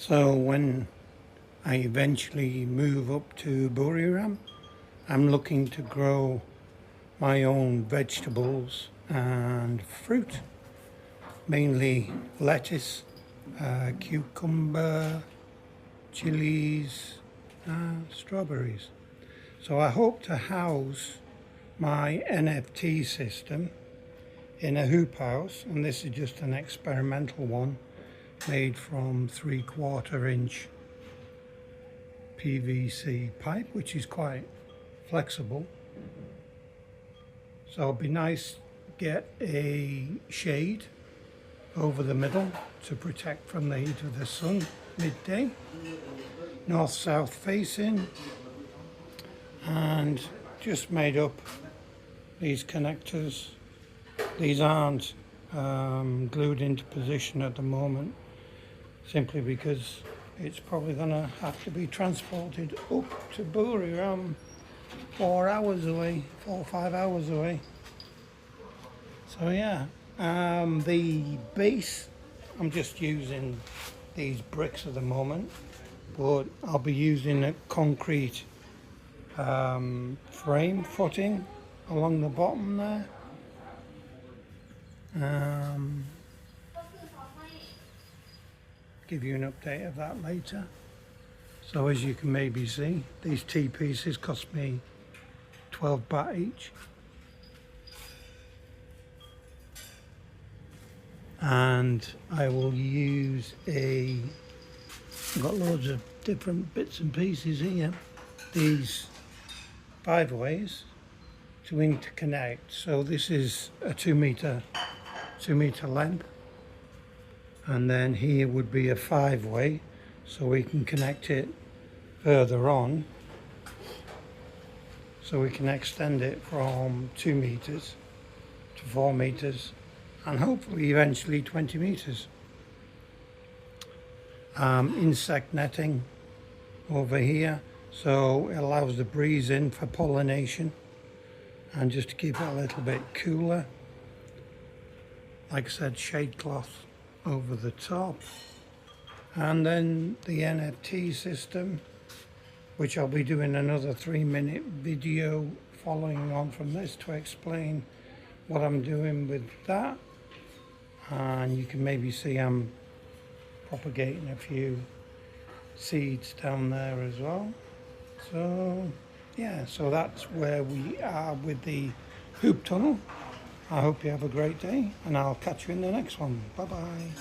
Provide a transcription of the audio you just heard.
So when I eventually move up to Buriram, I'm looking to grow my own vegetables and fruit, mainly lettuce, cucumber, chilies, strawberries. So I hope to house my NFT system in a hoop house, and this is just an experimental one made from 3/4 inch PVC pipe, which is quite flexible. So it'd be nice to get a shade over the middle to protect from the heat of the sun midday, north-south facing, and just made up these connectors. These aren't glued into position at the moment, simply because it's probably going to have to be transported up to Buriram 4 hours away, 4 or 5 hours away. So yeah, the base, I'm just using these bricks at the moment, but I'll be using a concrete frame footing along the bottom there. Give you an update of that later. So as you can maybe see, these T-pieces cost me 12 baht each. And I will use I've got loads of different bits and pieces here. These 5 ways to interconnect. So this is a 2 meter length. And then here would be a 5-way, so we can connect it further on, so we can extend it from 2 meters to 4 meters and hopefully eventually 20 meters. Insect netting over here, so it allows the breeze in for pollination and just to keep it a little bit cooler. Like I said, shade cloth over the top, and then the NFT system, which I'll be doing another 3-minute video following on from this to explain what I'm doing with that. And you can maybe see I'm propagating a few seeds down there as well. So yeah, so that's where we are with the hoop tunnel. I hope you have a great day, and I'll catch you in the next one. Bye bye.